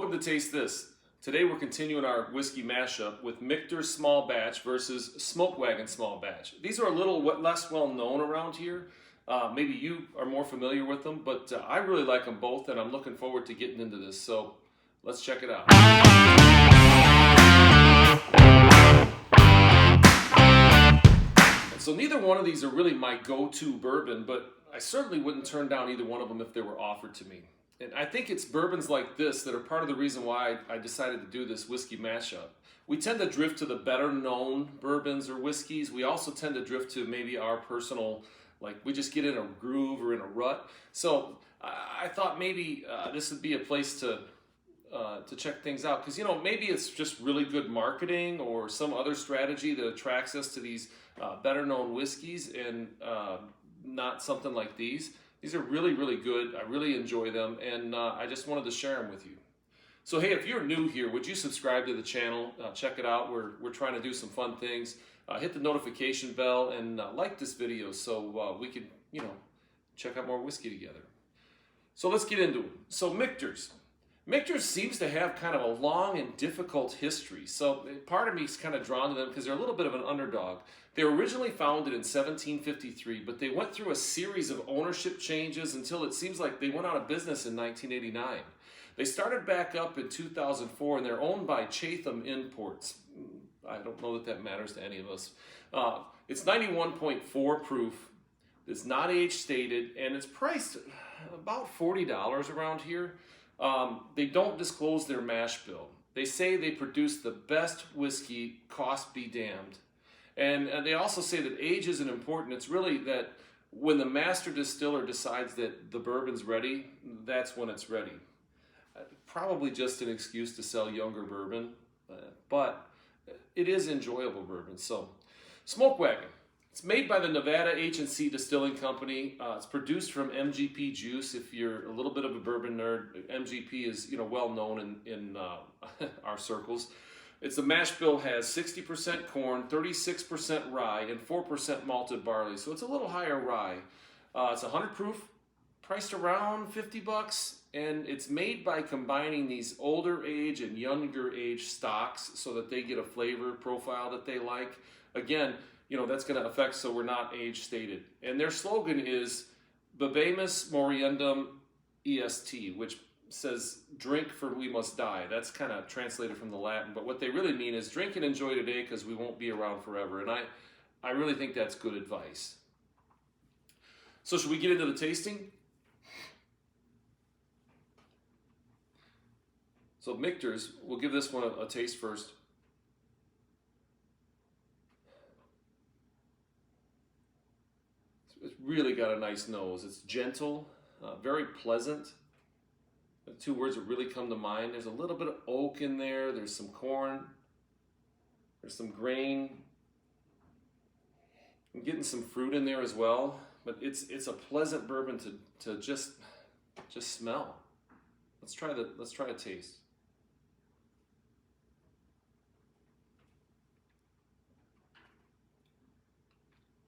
Welcome to Taste This. Today we're continuing our whiskey mashup with Michter Small Batch versus Smoke Wagon Small Batch. These are a little less well known around here. Maybe you are more familiar with them, but I really like them both and I'm looking forward to getting into this. So let's check it out. So neither one of these are really my go-to bourbon, but I certainly wouldn't turn down either one of them if they were offered to me. And I think it's bourbons like this that are part of the reason why I decided to do this whiskey mashup. We tend to drift to the better known bourbons or whiskeys. We also tend to drift to maybe our personal, like we just get in a groove or in a rut. So I thought maybe this would be a place to check things out. Because, you know, maybe it's just really good marketing or some other strategy that attracts us to these better known whiskeys and not something like these. These are really, really good. I really enjoy them, and I just wanted to share them with you. So hey, if you're new here, would you subscribe to the channel? Check it out. We're trying to do some fun things. Hit the notification bell and like this video so we can, you know, check out more whiskey together. So let's get into it. So Michter's seems to have kind of a long and difficult history. So part of me is kind of drawn to them because they're a little bit of an underdog. They were originally founded in 1753, but they went through a series of ownership changes until it seems like they went out of business in 1989. They started back up in 2004 and they're owned by Chatham Imports. I don't know that that matters to any of us. It's 91.4 proof. It's not age stated and it's priced about $40 around here. They don't disclose their mash bill. They say they produce the best whiskey, cost be damned. And they also say that age isn't important. It's really that when the master distiller decides that the bourbon's ready, that's when it's ready. Probably just an excuse to sell younger bourbon, but it is enjoyable bourbon. So, Smoke Wagon. It's made by the Nevada H&C Distilling Company. It's produced from MGP juice. If you're a little bit of a bourbon nerd, MGP is, you know, well known in our circles. It's the mash bill has 60% corn, 36% rye, and 4% malted barley. So it's a little higher rye. It's 100 proof, priced around $50, and it's made by combining these older age and younger age stocks so that they get a flavor profile that they like. Again, you know, that's going to affect so we're not age stated. And their slogan is Bebemus Moriendum Est, which says drink for we must die. That's kind of translated from the Latin, but what they really mean is drink and enjoy today because we won't be around forever. And I really think that's good advice. So should we get into the tasting? So Michter's, we'll give this one a taste first. It's really got a nice nose. It's gentle, very pleasant. The two words that really come to mind. There's a little bit of oak in there. There's some corn. There's some grain. I'm getting some fruit in there as well. But it's a pleasant bourbon to just smell. Let's try a taste.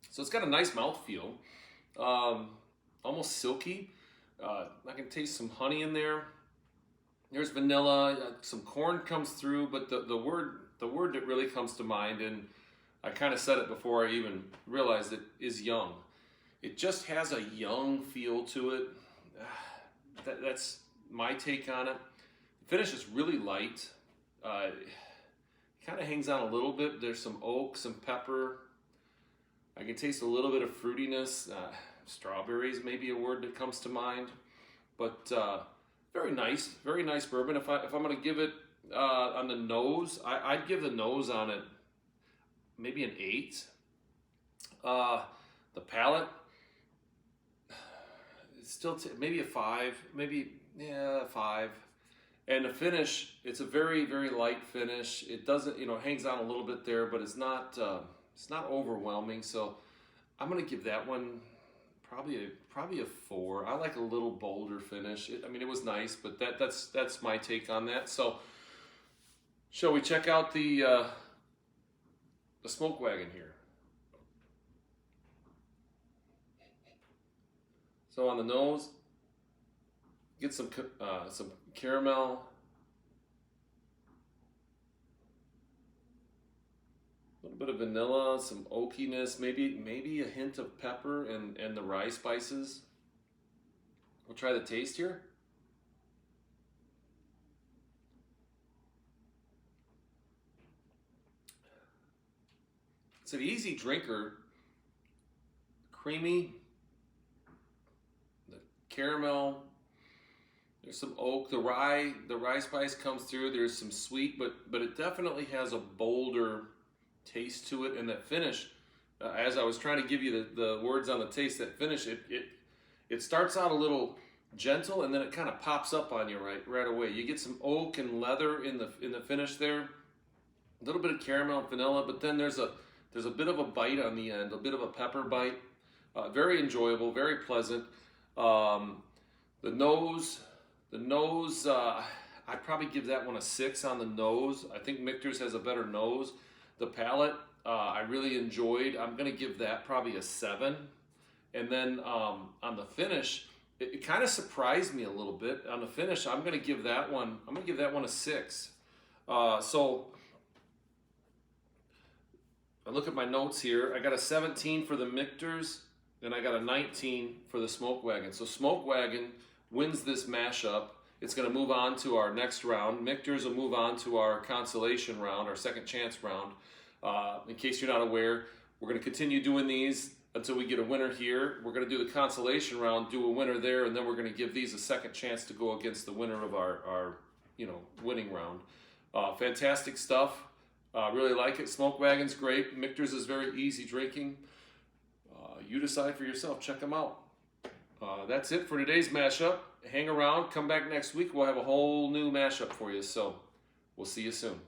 So it's got a nice mouthfeel, almost silky. I can taste some honey in there. There's vanilla, some corn comes through, but the word that really comes to mind, and I kind of said it before I even realized it, is young. It just has a young feel to it. That's my take on it. The finish is really light. It kind of hangs on a little bit. There's some oak, some pepper. I can taste a little bit of fruitiness. Strawberries may be a word that comes to mind, but very nice bourbon. If I'm going to give it on the nose, I'd give the nose on it maybe an 8. The palate, it's still maybe a 5, maybe a 5. And the finish, it's a very, very light finish. It doesn't, you know, it hangs on a little bit there, but it's not overwhelming. So I'm going to give that one probably a 4. I like a little bolder finish. I mean, it was nice, but that's my take on that. So, shall we check out the Smoke Wagon here? So on the nose, get some caramel, bit of vanilla, some oakiness, maybe a hint of pepper and the rye spices. We'll try the taste here. It's an easy drinker. Creamy. The caramel. There's some oak. The rye spice comes through. There's some sweet, but it definitely has a bolder taste to it. And that finish, as I was trying to give you the words on the taste, that finish, it starts out a little gentle, and then it kind of pops up on you right away. You get some oak and leather in the finish there. A little bit of caramel and vanilla, but then there's a bit of a bite on the end, a bit of a pepper bite. Very enjoyable, very pleasant. The nose, I'd probably give that one a 6 on the nose. I think Michter's has a better nose. The palate, I really enjoyed. I'm gonna give that probably a 7. And then on the finish, it kind of surprised me a little bit. On the finish, I'm gonna give that one a 6. So I look at my notes here. I got a 17 for the Michters, and I got a 19 for the Smoke Wagon. So Smoke Wagon wins this mashup. It's going to move on to our next round. Michters will move on to our consolation round, our second chance round. In case you're not aware, we're going to continue doing these until we get a winner here. We're going to do the consolation round, do a winner there, and then we're going to give these a second chance to go against the winner of our winning round. Fantastic stuff. Really like it. Smoke Wagon's great. Michter's is very easy drinking. You decide for yourself. Check them out. That's it for today's mashup. Hang around. Come back next week. We'll have a whole new mashup for you. So we'll see you soon.